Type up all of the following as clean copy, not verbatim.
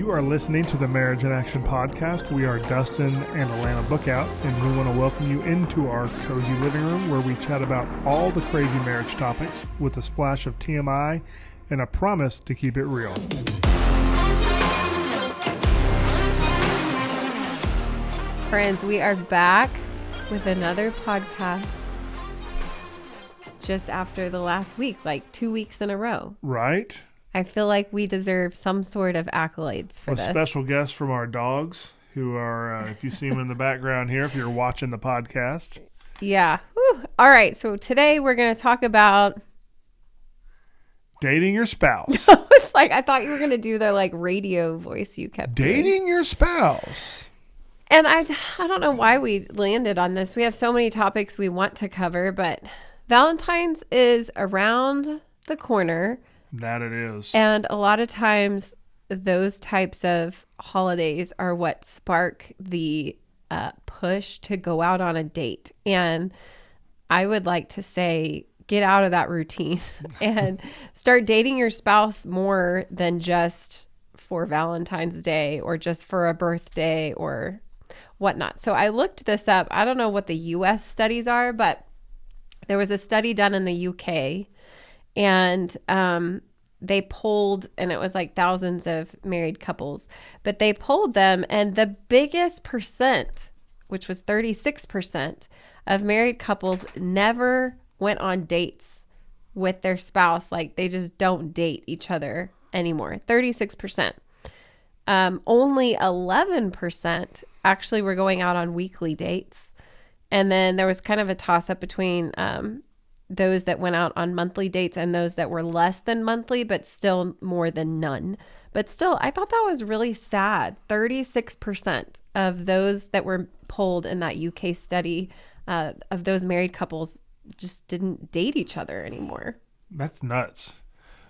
You are listening to the Marriage in Action podcast. We are Dustin and Alana Bookout, and we want to welcome you into our cozy living room where we chat about all the crazy marriage topics with a splash of TMI and a promise to keep it real. Friends, we are back with another podcast just after the last week, like 2 weeks in a row. Right? I feel like we deserve some sort of accolades for this. A special guest from our dogs who are, if you see them in the background here, if you're watching the podcast. Yeah. Whew. All right. So today we're going to talk about dating your spouse. It's like, I thought you were going to do the like radio voice you kept dating doing. Your spouse. And I don't know why we landed on this. We have so many topics we want to cover, but Valentine's is around the corner. That it is. And a lot of times those types of holidays are what spark the push to go out on a date. And I would like to say, get out of that routine and start dating your spouse more than just for Valentine's Day or just for a birthday or whatnot. So I looked this up. I don't know what the U.S. studies are, but there was a study done in the U.K. and they polled, and it was like thousands of married couples, but they polled them, and the biggest percent, which was 36% of married couples, never went on dates with their spouse. Like they just don't date each other anymore. 36%. Only 11% actually were going out on weekly dates. And then there was kind of a toss up between those that went out on monthly dates and those that were less than monthly, but still more than none. But still, I thought that was really sad. 36% of those that were polled in that UK study of those married couples just didn't date each other anymore. That's nuts.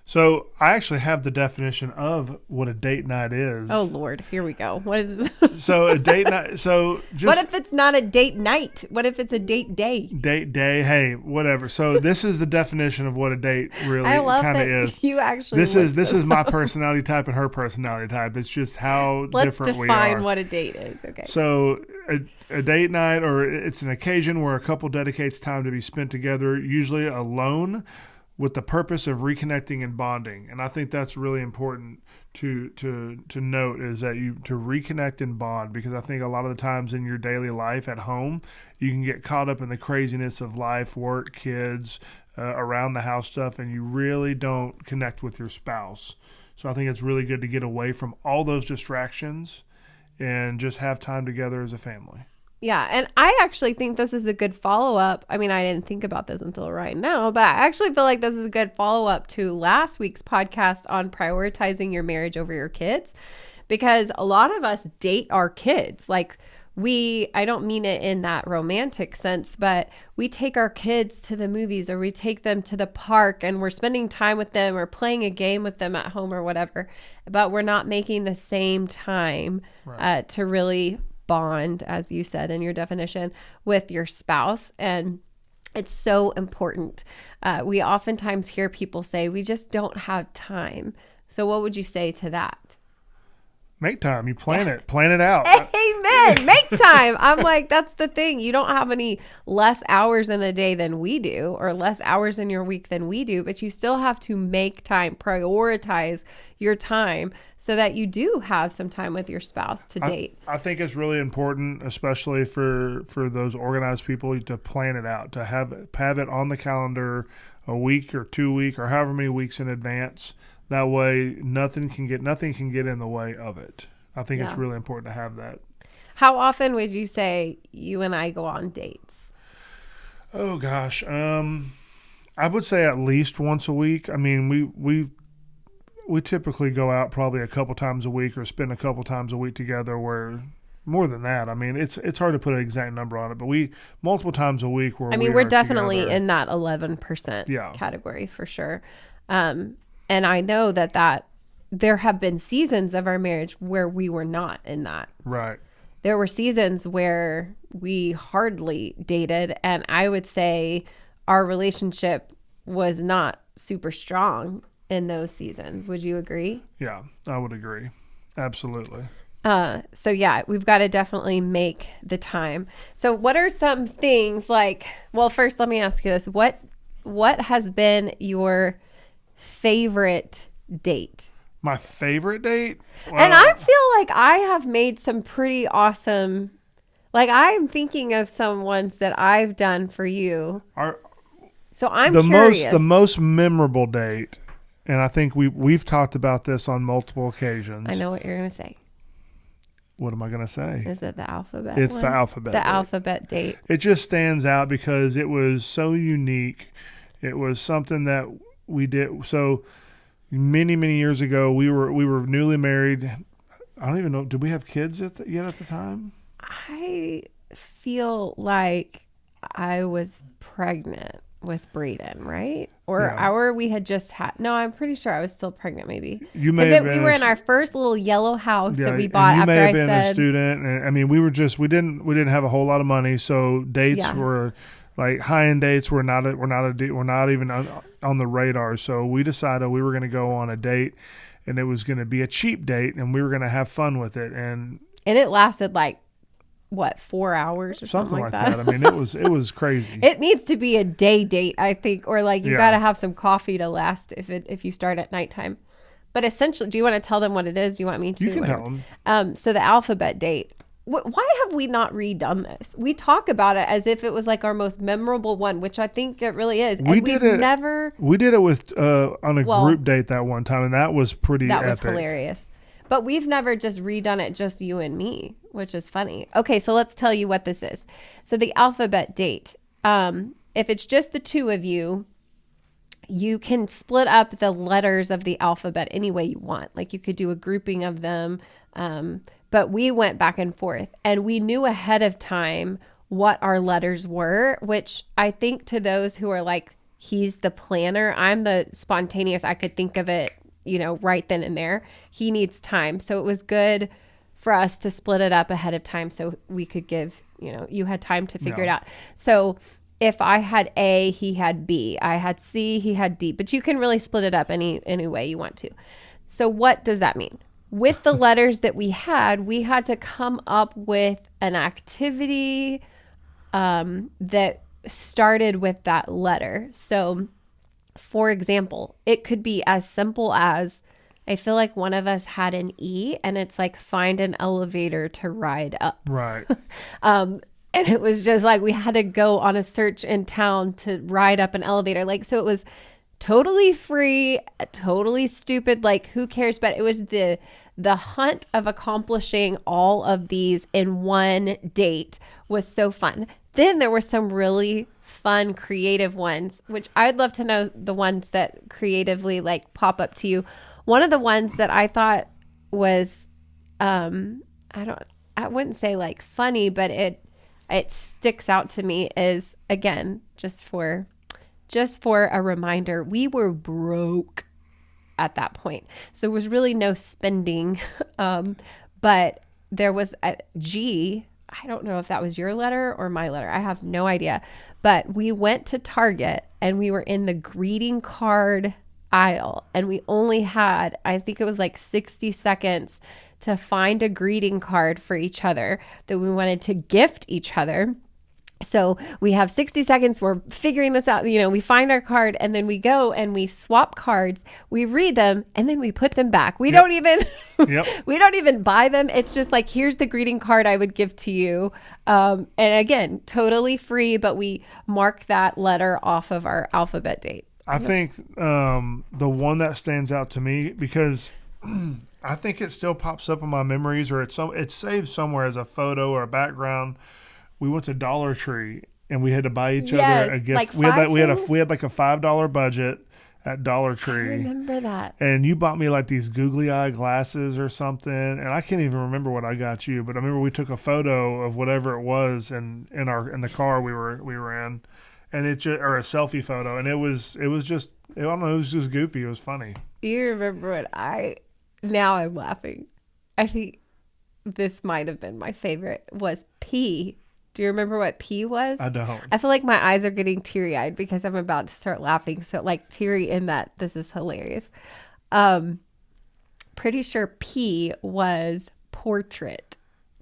So I actually have the definition of what a date night is. Oh, Lord. Here we go. What is this? So a date night. So just what if it's not a date night? What if it's a date day? Date day. Hey, whatever. So this is the definition of what a date really kind of is. You actually this is my personality type and her personality type. It's just how different we are. Let's define what a date is. Okay. So a date night, or it's an occasion where a couple dedicates time to be spent together, usually alone, with the purpose of reconnecting and bonding. And I think that's really important to note, is that to reconnect and bond, because I think a lot of the times in your daily life at home, you can get caught up in the craziness of life, work, kids, around the house stuff, and you really don't connect with your spouse. So I think it's really good to get away from all those distractions and just have time together as a family. Yeah, and I actually think this is a good follow-up. I mean, I didn't think about this until right now, but I actually feel like this is a good follow-up to last week's podcast on prioritizing your marriage over your kids, because a lot of us date our kids. Like I don't mean it in that romantic sense, but we take our kids to the movies or we take them to the park and we're spending time with them or playing a game with them at home or whatever, but we're not making the same time to really bond, as you said in your definition, with your spouse. And it's so important. We oftentimes hear people say, we just don't have time. So what would you say to that? Make time. You plan it. Plan it out. Amen. Make time. I'm like, that's the thing. You don't have any less hours in a day than we do, or less hours in your week than we do, but you still have to make time, prioritize your time so that you do have some time with your spouse to date. I think it's really important, especially for those organized people, to plan it out, to have it on the calendar a week or 2 weeks or however many weeks in advance. That way, nothing can get in the way of it. I think it's really important to have that. How often would you say you and I go on dates? Oh gosh, I would say at least once a week. I mean, we typically go out probably a couple times a week or spend a couple times a week together. Where more than that, I mean, it's hard to put an exact number on it, but we multiple times a week. We're definitely together in that 11% category for sure. And I know that there have been seasons of our marriage where we were not in that. Right. There were seasons where we hardly dated, and I would say our relationship was not super strong in those seasons. Would you agree? Yeah, I would agree. Absolutely. So yeah, we've got to definitely make the time. So what are some things like, well, first let me ask you this. What has been your favorite date? My favorite date? And I feel like I have made some pretty awesome, like I'm thinking of some ones that I've done for you. Our, So I'm the curious. most memorable date, and I think we've talked about this on multiple occasions. I know what you're going to say. What am I going to say? Is it the alphabet It's one? the alphabet The date. alphabet date. It just stands out because it was so unique. It was something that we did so many years ago. We were newly married. I don't even know. Did we have kids yet at the time? I feel like I was pregnant with Braden, right? Or we had just had. No, I'm pretty sure I was still pregnant. Maybe You may have been. We were in our first little yellow house that we and bought you after may have I been a said. student. And, I mean, we didn't have a whole lot of money, so dates were like high end dates were not even on the radar. So we decided we were going to go on a date, and it was going to be a cheap date, and we were going to have fun with it. And it lasted like what, 4 hours or something like that. I mean, it was crazy. It needs to be a day date, I think, or like you got to have some coffee to last if you start at nighttime. But essentially, do you want to tell them what it is? Do you want me to? You can tell them. So the alphabet date. Why have we not redone this? We talk about it as if it was like our most memorable one, which I think it really is. And We did it with on a group date that one time, and that was pretty epic. That was hilarious. But we've never just redone it, just you and me, which is funny. Okay, so let's tell you what this is. So the alphabet date. If it's just the two of you, you can split up the letters of the alphabet any way you want. Like you could do a grouping of them. But we went back and forth, and we knew ahead of time what our letters were, which I think to those who are like, he's the planner, I'm the spontaneous, I could think of it, right then and there. He needs time. So it was good for us to split it up ahead of time so we could give, you had time to figure it out. So if I had A, he had B. I had C, he had D. But you can really split it up any way you want to. So what does that mean? With the letters that we had to come up with an activity that started with that letter. So, for example, it could be as simple as, I feel like one of us had an E, and it's like find an elevator to ride up. Right. And it was just like we had to go on a search in town to ride up an elevator. Like, so it was totally free, totally stupid. Like, who cares? But it was the hunt of accomplishing all of these in one date was so fun. Then there were some really fun, creative ones, which I'd love to know the ones that creatively like pop up to you. One of the ones that I thought was, I wouldn't say like funny, but it sticks out to me is, again, just for a reminder, we were broke at that point. So there was really no spending. But there was a G. I don't know if that was your letter or my letter. I have no idea. But we went to Target and we were in the greeting card aisle, and we only had, I think it was like 60 seconds to find a greeting card for each other that we wanted to gift each other. So we have 60 seconds. We're figuring this out. We find our card, and then we go and we swap cards. We read them, and then we put them back. We don't even, we don't even buy them. It's just like, here's the greeting card I would give to you. And again, totally free, but we mark that letter off of our alphabet date. I think the one that stands out to me, because I think it still pops up in my memories, or it's saved somewhere as a photo or a background. We went to Dollar Tree and we had to buy each other a gift. Like we had like a $5 budget at Dollar Tree. I remember that. And you bought me like these googly eye glasses or something, and I can't even remember what I got you, but I remember we took a photo of whatever it was in the car we were in, and or a selfie photo, and it was just, I don't know, it was just goofy. It was funny. You remember what now I'm laughing. I think this might have been my favorite, was P. Do you remember what P was? I don't. I feel like my eyes are getting teary-eyed because I'm about to start laughing. So like teary in that this is hilarious. pretty sure P was portrait.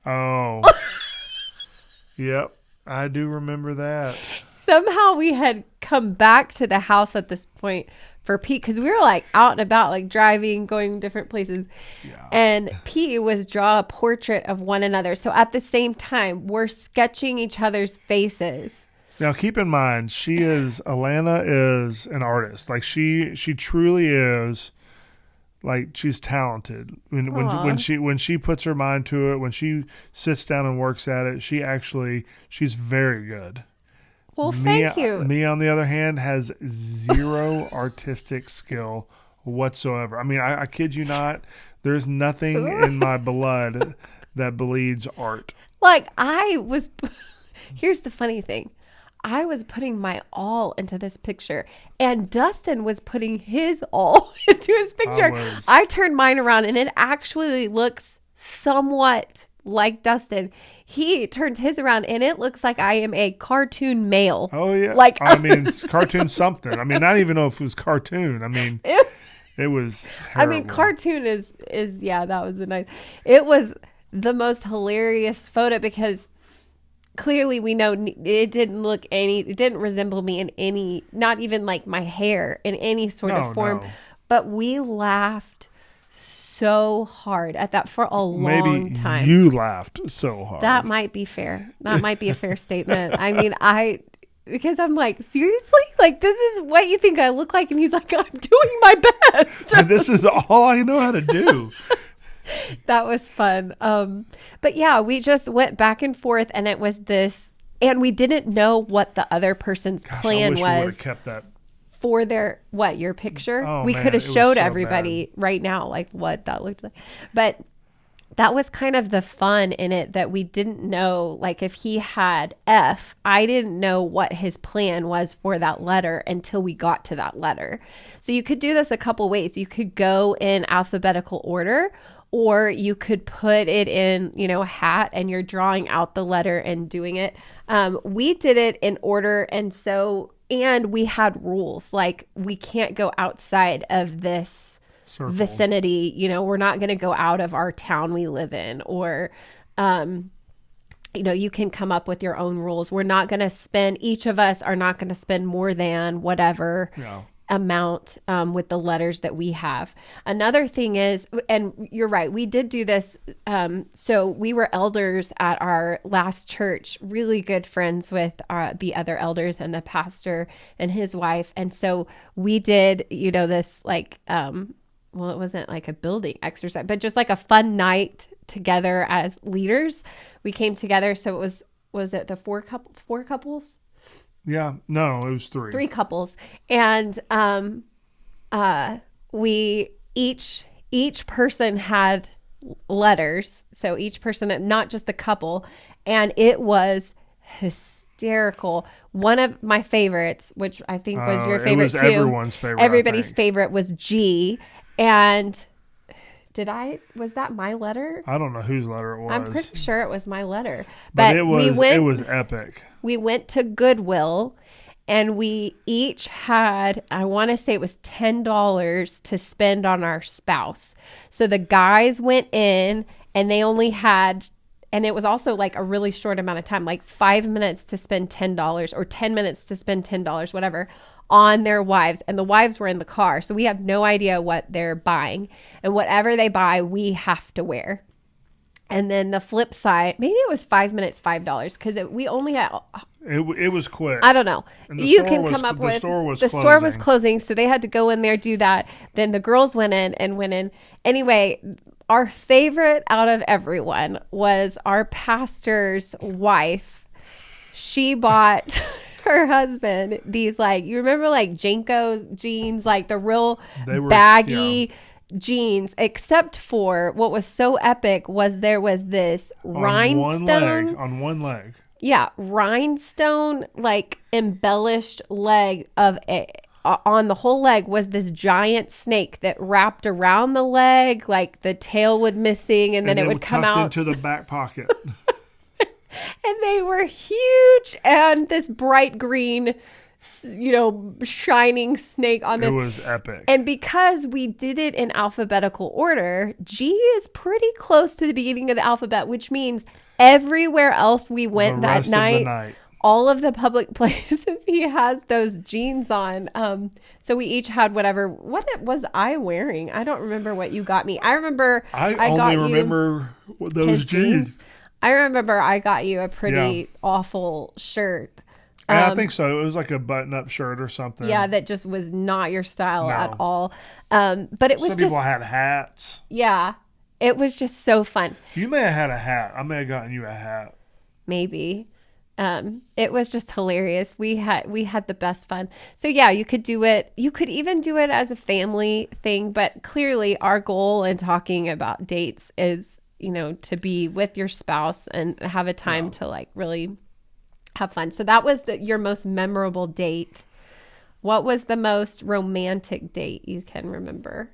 Oh, yep. I do remember that. Somehow we had come back to the house at this point for P, because we were like out and about, like driving, going different places. Yeah. And P was draw a portrait of one another. So at the same time, we're sketching each other's faces. Now, keep in mind, Alana is an artist. Like she truly is. Like she's talented. When she puts her mind to it, when she sits down and works at it, she's very good. Well, thank you. Me, on the other hand, has zero artistic skill whatsoever. I mean, I kid you not. There's nothing in my blood that bleeds art. Like here's the funny thing. I was putting my all into this picture, and Dustin was putting his all into his picture. I turned mine around, and it actually looks somewhat like Dustin. He turns his around, and it looks like I am a cartoon male. Oh, yeah. Like, I mean, it's cartoon something. I mean, I don't even know if it was cartoon. I mean, it was terrible. I mean, cartoon is yeah, that was a nice. It was the most hilarious photo because clearly we know it didn't resemble me in any, not even like my hair in any sort of form. No. But we laughed so hard at that for a long time. Maybe you laughed so hard. That might be fair. That might be a fair statement. I mean, because I'm like, seriously? Like, this is what you think I look like? And he's like, I'm doing my best. And this is all I know how to do. That was fun. But yeah, we just went back and forth, and it was this, and we didn't know what the other person's plan was. We would have kept that for your picture. Oh, we could have showed everybody right now like what that looked like. But that was kind of the fun in it, that we didn't know, like if he had F, I didn't know what his plan was for that letter until we got to that letter. So you could do this a couple ways. You could go in alphabetical order, or you could put it in, a hat, and you're drawing out the letter and doing it. We did it in order. And we had rules, like we can't go outside of this circle, vicinity. We're not going to go out of our town we live in, or, you can come up with your own rules. We're not going to spend, each of us are not going to spend more than whatever amount with the letters that we have. Another thing is, and you're right, we did do this. So we were elders at our last church, really good friends with the other elders and the pastor and his wife. And so we did, this like, well, it wasn't like a building exercise, but just like a fun night together as leaders. We came together. So it was it the four couples? Yeah, no, it was 3. 3 couples. And we each person had letters. So each person, not just the couple, and it was hysterical. One of my favorites, which I think was your favorite too. Everyone's favorite. Everybody's favorite was G. And was that my letter? I don't know whose letter it was. I'm pretty sure it was my letter. But it was epic. We went to Goodwill, and we each had, I want to say it was $10 to spend on our spouse. So the guys went in, and they only had, and it was also like a really short amount of time, like 5 minutes to spend $10 or 10 minutes to spend $10, whatever, on their wives. And the wives were in the car. So we have no idea what they're buying. And whatever they buy, we have to wear. And then the flip side, maybe it was 5 minutes, $5, because we only had. It was quick. I don't know. You can come up with. The store was closing, so they had to go in there, do that. Then the girls went in. Anyway, our favorite out of everyone was our pastor's wife. She bought her husband these, like, you remember like Janko jeans, like the real baggy. Yeah. Jeans, except for what was so epic was there was this rhinestone on one leg. Yeah, rhinestone, like embellished leg of on the whole leg was this giant snake that wrapped around the leg, like the tail would missing, and then it would come out into the back pocket. And they were huge, and this bright green shining snake on It this. was epic. And because we did it in alphabetical order, G is pretty close to the beginning of the alphabet, which means everywhere else we went The that rest of the night, night. all of the public places, he has those jeans on. So we each had whatever. What was I wearing? I don't remember what you got me. I remember I got only you remember those his jeans. I remember I got you a pretty awful shirt. And I think so. It was like a button-up shirt or something. Yeah, that just was not your style No. at all. But it was Some just, people had hats. yeah, it was just so fun. You may have had a hat. I may have gotten you a hat. Maybe. It was just hilarious. We had the best fun. So yeah, you could do it. You could even do it as a family thing, but clearly our goal in talking about dates is, to be with your spouse and have a time to like really have fun. So that was your most memorable date. What was the most romantic date you can remember?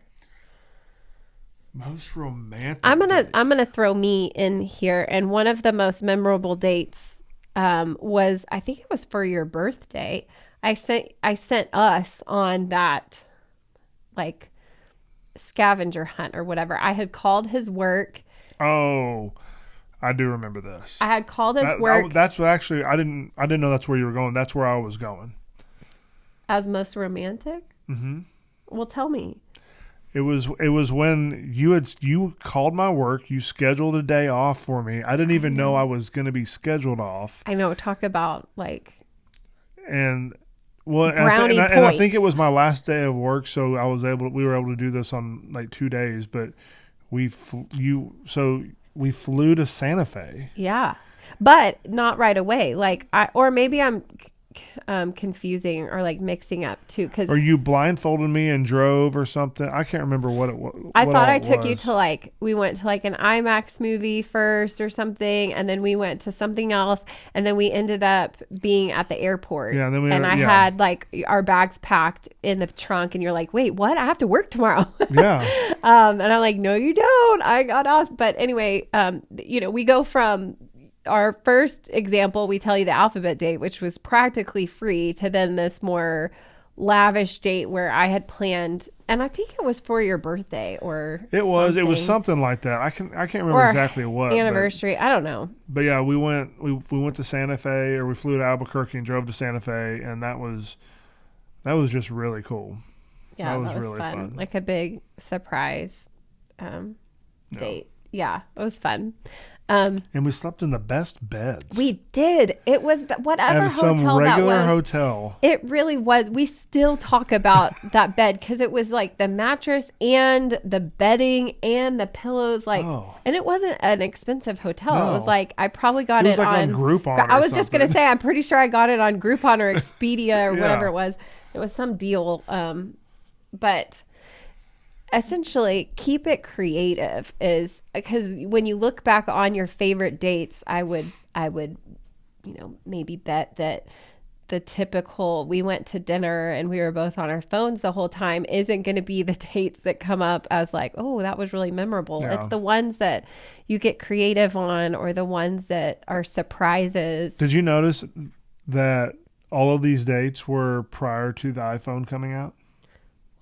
Most romantic. I'm date. gonna throw me in here, and one of the most memorable dates was, I think it was for your birthday. I sent us on that like scavenger hunt or whatever. I had called his work. Oh, I do remember this. I had called his work That's what actually I didn't know that's where you were going. That's where I was going. as most romantic. Mm-hmm. Well, tell me. It was when you called my work. You scheduled a day off for me. I didn't even know I was going to be scheduled off. I know. Talk about like And well, brownie and I think points. it was my last day of work, so we were able to do this on like 2 days. But we flew to Santa Fe. Yeah, but not right away. Like or maybe I'm confusing or like mixing up too, because Or you blindfolded me and drove or something. I can't remember what it was. I thought I took you to we went to like an IMAX movie first or something, and then we went to something else, and then we ended up being at the airport. Yeah, and I had like our bags packed in the trunk, and you're like, wait, what? I have to work tomorrow. Yeah. And I'm like, no, you don't. I got off. But anyway, we go from our first example, we tell you the alphabet date, which was practically free, to then this more lavish date where I had planned, and I think it was for your birthday or It was something like that. I can't remember or exactly what anniversary. I don't know. But yeah, we went to Santa Fe, or we flew to Albuquerque and drove to Santa Fe, and that was just really cool. Yeah, that was really fun. Like a big surprise date. Yeah, it was fun. And we slept in the best beds. We did. It was whatever at some hotel regular that was. hotel. It really was. We still talk about that bed because it was like the mattress and the bedding and the pillows, and it wasn't an expensive hotel. No. It was like I probably got It was it like on Groupon I or was just gonna something. say I'm pretty sure I got it on Groupon or Expedia or Yeah. whatever it was. It was some deal. But essentially, keep it creative is because when you look back on your favorite dates, I would maybe bet that the typical we went to dinner and we were both on our phones the whole time isn't going to be the dates that come up as like, oh, that was really memorable. Yeah. It's the ones that you get creative on, or the ones that are surprises. Did you notice that all of these dates were prior to the iPhone coming out?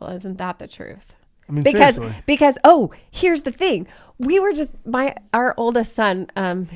Well, isn't that the truth? I mean, Because seriously. here's the thing. We were just our oldest son,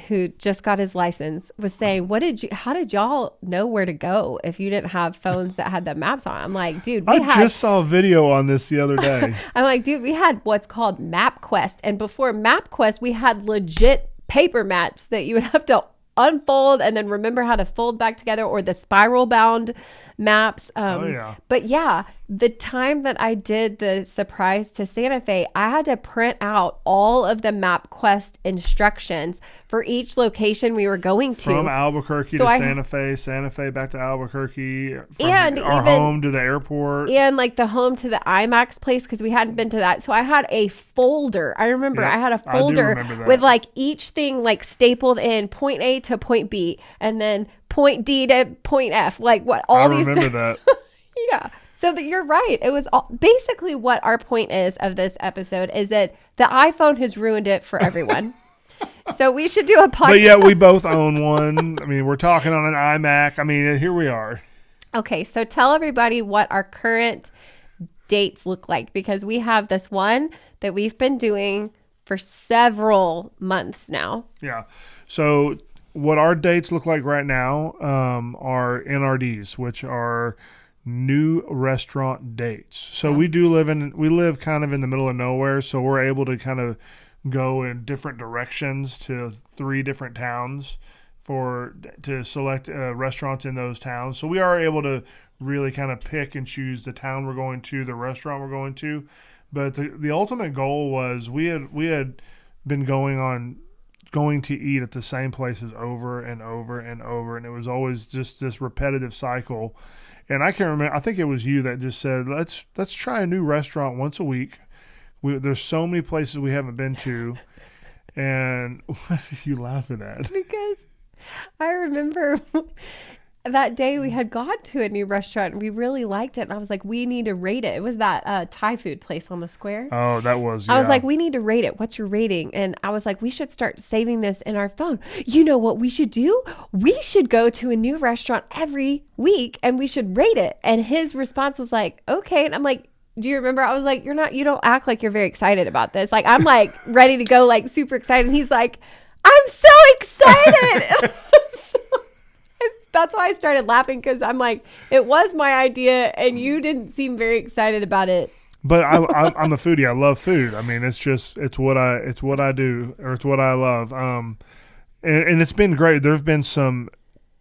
who just got his license, was saying, how did y'all know where to go if you didn't have phones that had the maps on? I'm like, dude, I just saw a video on this the other day. I'm like, dude, we had what's called MapQuest. And before MapQuest, we had legit paper maps that you would have to unfold and then remember how to fold back together, or the spiral bound maps. Yeah. But yeah, the time that I did the surprise to Santa Fe, I had to print out all of the MapQuest instructions for each location we were going to. From Albuquerque So to Santa Fe back to Albuquerque, from And our even- home to the airport. And like the home to the IMAX place, because we hadn't been to that. So I had a folder. I remember Yep, I had a I do folder remember that. with like each thing like stapled in point A to point B, and then point D to point F. Like what all I these. remember that. Yeah. So that you're right. It was basically what our point is of this episode is that the iPhone has ruined it for everyone. So we should do a podcast. But yeah, we both own one. I mean, we're talking on an iMac. I mean, here we are. Okay, so tell everybody what our current dates look like, because we have this one that we've been doing for several months now. Yeah. So what our dates look like right now are NRDs, which are new restaurant dates. So Yeah. we live kind of in the middle of nowhere, so we're able to kind of go in different directions to 3 different towns to select restaurants in those towns. So we are able to really kind of pick and choose the town we're going to, the restaurant we're going to. But the ultimate goal was we had been going to eat at the same places over and over and over, and it was always just this repetitive cycle. And I can't remember. I think it was you that just said, "Let's try a new restaurant once a week." There's so many places we haven't been to, and what are you laughing at? Because I remember that day we had gone to a new restaurant and we really liked it. And I was like, we need to rate it. It was that Thai food place on the square. Oh, that was. I was Yeah. like, we need to rate it. What's your rating? And I was like, we should start saving this in our phone. You know what we should do? We should go to a new restaurant every week and we should rate it. And his response was like, okay. And I'm like, do you remember? I was like, you don't act like you're very excited about this. Like, I'm like ready to go, like super excited. And he's like, I'm so excited. So that's why I started laughing, because I'm like, it was my idea and you didn't seem very excited about it. But I'm a foodie. I love food. I mean, it's what I do, or it's what I love. And it's been great. There've been some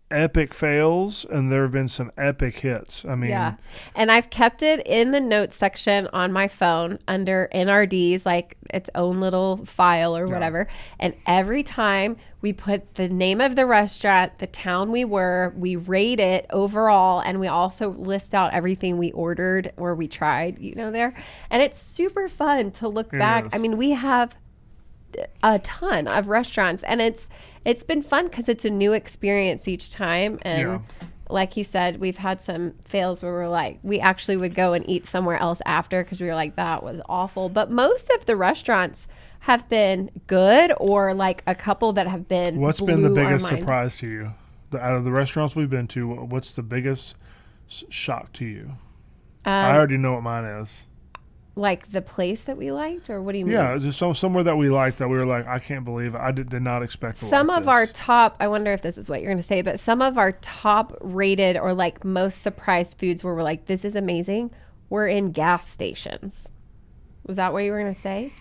epic fails and there have been some epic hits. I mean, yeah. And I've kept it in the notes section on my phone under NRDs, like its own little file or whatever. And every time we put the name of the restaurant, the town we were, we rate it overall, and we also list out everything we ordered or we tried, there. And it's super fun to look back. is. I mean, we have a ton of restaurants, and it's been fun because it's a new experience each time. And like he said, we've had some fails where we're like, we actually would go and eat somewhere else after because we were like, that was awful. But most of the restaurants have been good, or like a couple that have been. What's been the biggest surprise to you out of the restaurants we've been to? What's the biggest shock to you? I already know what mine is. Like the place that we liked, or what do you mean? Yeah, just somewhere that we liked that we were like, I can't believe it. I did not expect to Some like of this. our top, I wonder if this is what you're going to say, but some of our top rated or like most surprised foods where we're like, this is amazing, were in gas stations. Was that what you were going to say?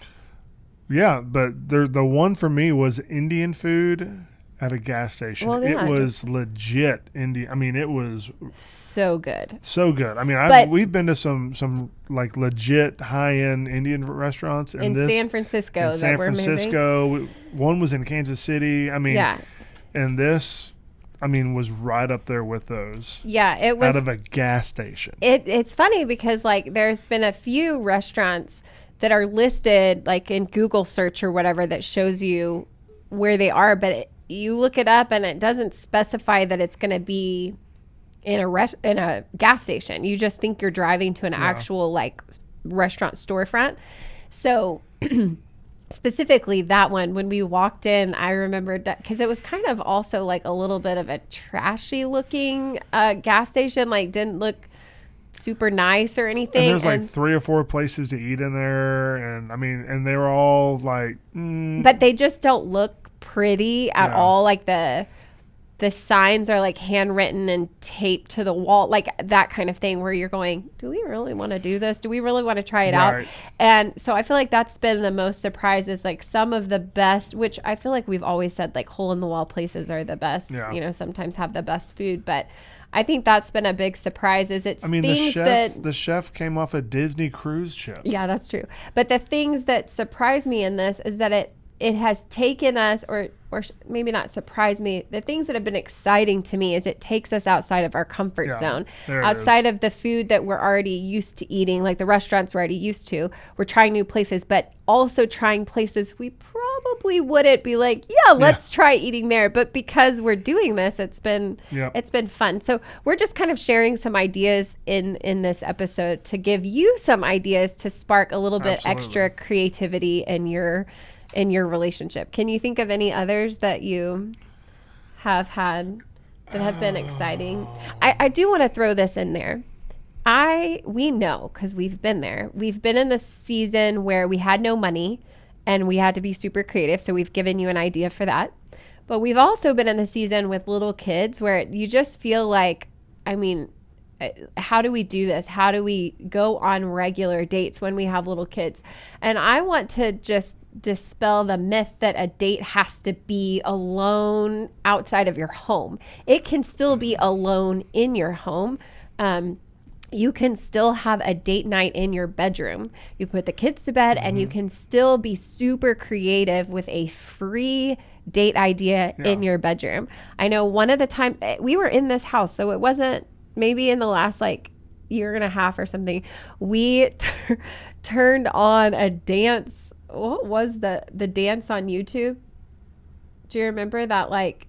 Yeah, but the one for me was Indian food at a gas station. Well, yeah, it was legit Indian. I mean, it was so good. so good. I mean, we've been to some like legit high-end Indian restaurants in San Francisco. San Francisco. One was in Kansas City. I mean, and this, I mean, was right up there with those. Yeah, it was out of a gas station. It's funny because like there's been a few restaurants that are listed like in Google search or whatever that shows you where they are, but you look it up and it doesn't specify that it's going to be in a gas station. You just think you're driving to an actual like restaurant storefront. So specifically that one, when we walked in, I remembered that because it was kind of also like a little bit of a trashy looking gas station, like didn't look super nice or anything. And there's like 3 or 4 places to eat in there, and I mean, and they were all like, but they just don't look pretty at all. Like the signs are like handwritten and taped to the wall, like that kind of thing, where you're going, do we really want to do this? Do we really want to try it out? And so I feel like that's been the most surprise, is like some of the best, which I feel like we've always said like hole in the wall places are the best, sometimes have the best food, but I think that's been a big surprise. Is it's things the chef came off a Disney cruise ship. Yeah, that's true. But the things that surprise me in this is that it has taken us, or maybe not surprise me, the things that have been exciting to me is it takes us outside of our comfort zone, outside of the food that we're already used to eating, like the restaurants we're already used to. We're trying new places, but also trying places we probably wouldn't be like, let's try eating there. But because we're doing this, it's been fun. So we're just kind of sharing some ideas in this episode to give you some ideas to spark a little bit extra creativity in your relationship. Can you think of any others that you have had? that have been exciting. I do want to throw this in there. We know, because we've been there. We've been in the season where we had no money and we had to be super creative. So we've given you an idea for that. But we've also been in the season with little kids where you just feel like, I mean, how do we do this? How do we go on regular dates when we have little kids? And I want to just dispel the myth that a date has to be alone outside of your home. It can still be alone in your home. You can still have a date night in your bedroom. You put the kids to bed and you can still be super creative with a free date idea in your bedroom. I know one of the time we were in this house, so it wasn't maybe in the last like year and a half or something, we turned on a dance. What was the dance on YouTube? Do you remember that? Like,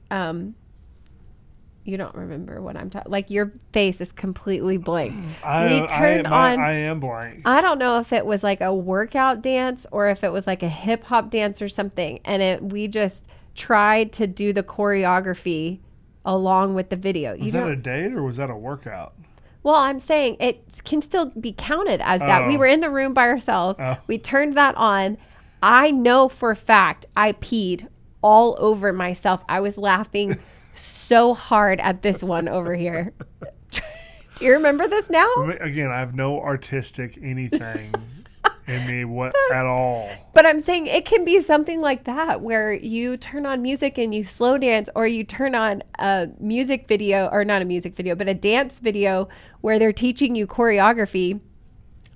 you don't remember what I'm talking. Like your face is completely blank. I am blank. I don't know if it was like a workout dance or if it was like a hip hop dance or something. And we just tried to do the choreography along with the video. Was that a date or was that a workout? Well, I'm saying it can still be counted as that. We were in the room by ourselves. We turned that on. I know for a fact I peed all over myself. I was laughing so hard at this one over here. Do you remember this now? Again, I have no artistic anything in me at all. But I'm saying it can be something like that where you turn on music and you slow dance, or you turn on a music video, or not a music video, but a dance video where they're teaching you choreography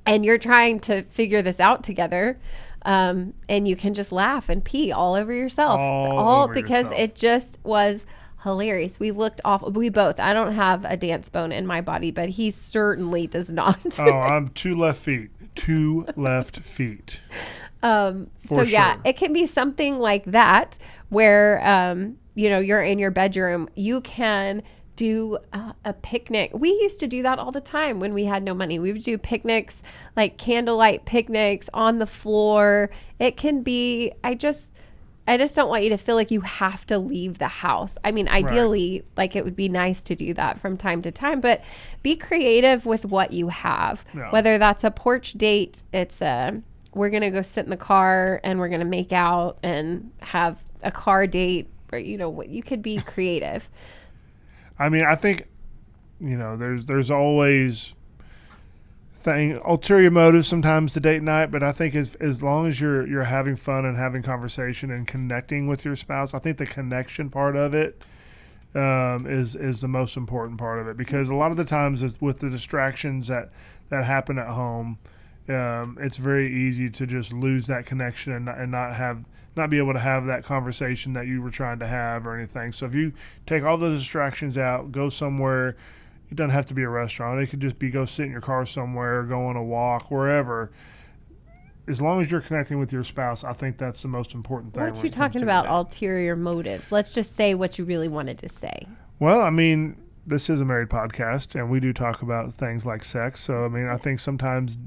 and you're trying to figure this out together. And you can just laugh and pee all over yourself. All because it just was hilarious. We looked awful. We both. I don't have a dance bone in my body, but he certainly does not. I'm two left feet. So yeah, it can be something like that where, you're in your bedroom. You can do a picnic. We used to do that all the time when we had no money. We would do picnics, like candlelight picnics on the floor. It can be, I just don't want you to feel like you have to leave the house. I mean, ideally, like it would be nice to do that from time to time, but be creative with what you have. Yeah. Whether that's a porch date, it's we're going to go sit in the car and we're going to make out and have a car date, or, you could be creative. I mean, I think, there's always ulterior motives sometimes to date night, but I think as long as you're having fun and having conversation and connecting with your spouse, I think the connection part of it is the most important part of it, because a lot of the times with the distractions that happen at home, it's very easy to just lose that connection and not be able to have that conversation that you were trying to have or anything. So if you take all those distractions out, go somewhere. It doesn't have to be a restaurant. It could just be go sit in your car somewhere, go on a walk, wherever. As long as you're connecting with your spouse, I think that's the most important thing. What you talking about ulterior motives? Let's just say what you really wanted to say. Well, I mean, this is a married podcast, and we do talk about things like sex. So, I mean, I think sometimes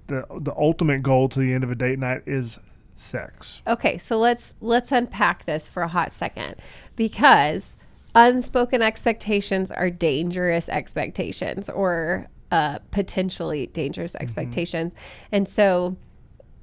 the ultimate goal to the end of a date night is sex. Okay, so let's unpack this for a hot second, because unspoken expectations are dangerous expectations, or potentially dangerous expectations. And so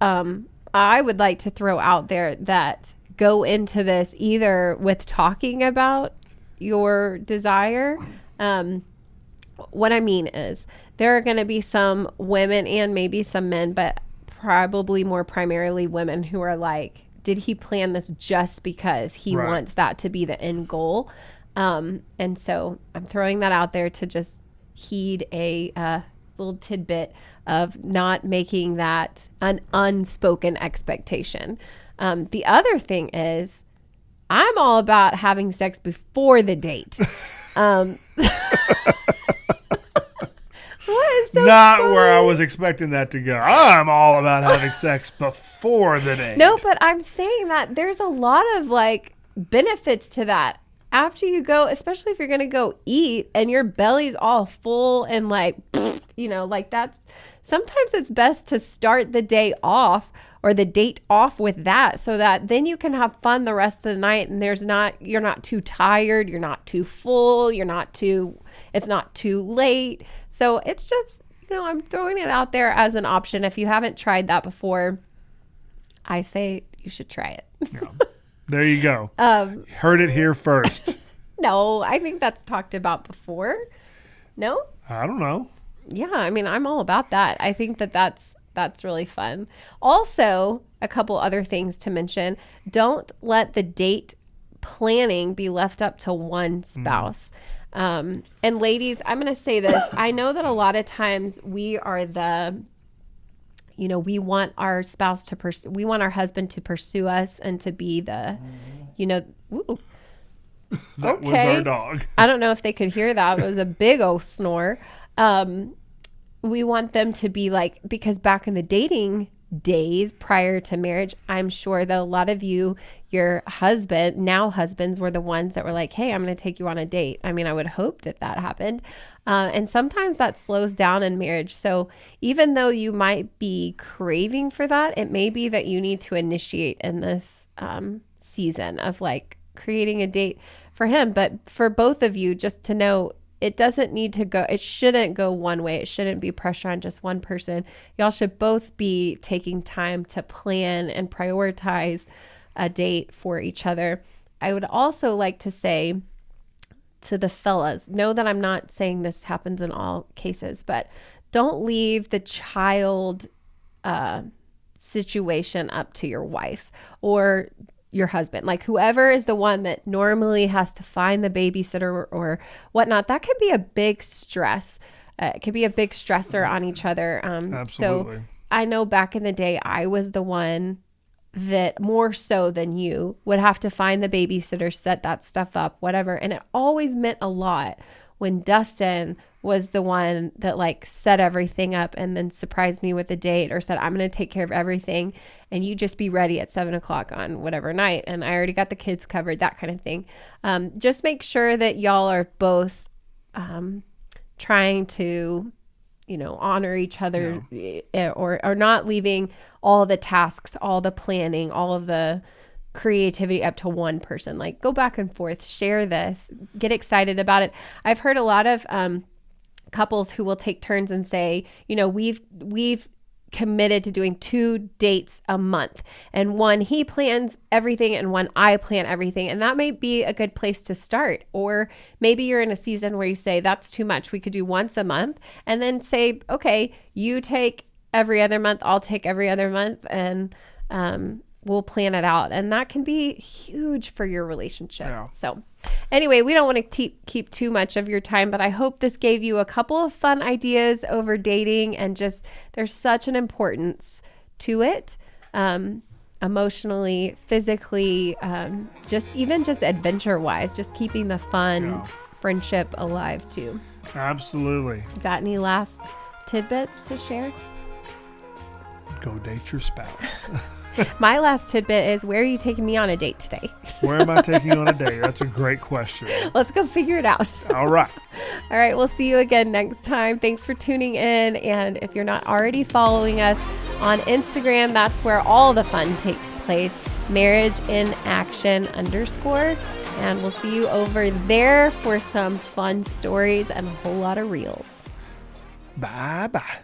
I would like to throw out there that go into this either with talking about your desire. What I mean is there are going to be some women and maybe some men, but probably more primarily women, who are like, did he plan this just because he wants that to be the end goal? And so I'm throwing that out there to just heed a little tidbit of not making that an unspoken expectation. The other thing is, I'm all about having sex before the date. What is so not funny? Where I was expecting that to go. I'm all about having sex before the date. No, but I'm saying that there's a lot of like benefits to that. After you go, especially if you're going to go eat and your belly's all full and like, like that's, sometimes it's best to start the day off or the date off with that, so that then you can have fun the rest of the night, and you're not too tired, you're not too full, it's not too late. So it's just, I'm throwing it out there as an option. If you haven't tried that before, I say you should try it. Yeah. There you go. Heard it here first. No, I think that's talked about before. No? I don't know. Yeah, I mean, I'm all about that. I think that's really fun. Also, a couple other things to mention. Don't let the date planning be left up to one spouse. And ladies, I'm going to say this. I know that a lot of times we are we want our spouse we want our husband to pursue us and to be the, ooh. That was our dog. I don't know if they could hear that. It was a big old snore. We want them to be like, because back in the dating days prior to marriage, I'm sure that a lot of your husbands were the ones that were like, hey, I'm going to take you on a date. I mean, I would hope that happened. And sometimes that slows down in marriage. So even though you might be craving for that, it may be that you need to initiate in this season of like creating a date for him. But for both of you, just to know, it shouldn't go one way. It shouldn't be pressure on just one person. Y'all should both be taking time to plan and prioritize a date for each other. I would also like to say to the fellas, know that I'm not saying this happens in all cases, but don't leave the child situation up to your wife or your husband. Like whoever is the one that normally has to find the babysitter or whatnot, that can be a big stress. It could be a big stressor on each other. Absolutely. So I know back in the day, I was the one that more so than you would have to find the babysitter, set that stuff up, whatever. And it always meant a lot when Dustin was the one that like set everything up and then surprised me with a date or said, I'm going to take care of everything and you just be ready at 7:00 on whatever night. And I already got the kids covered, that kind of thing. Just make sure that y'all are both trying to, honor each other, or not leaving all the tasks, all the planning, all of the creativity up to one person. Like go back and forth, share this, get excited about it. I've heard a lot of couples who will take turns and say, we've committed to doing 2 dates a month, and one he plans everything and one I plan everything, and that may be a good place to start. Or maybe you're in a season where you say that's too much, we could do once a month, and then say, okay, you take every other month, I'll take every other month, and we'll plan it out. And that can be huge for your relationship. Yeah. So anyway, we don't want to keep too much of your time, but I hope this gave you a couple of fun ideas over dating, and just there's such an importance to it, emotionally, physically, just adventure wise, just keeping the fun friendship alive too. Absolutely. Got any last tidbits to share? Go date your spouse. My last tidbit is, where are you taking me on a date today? Where am I taking you on a date? That's a great question. Let's go figure it out. All right. All right. We'll see you again next time. Thanks for tuning in. And if you're not already following us on Instagram, that's where all the fun takes place. marriageinAction_. And we'll see you over there for some fun stories and a whole lot of reels. Bye-bye.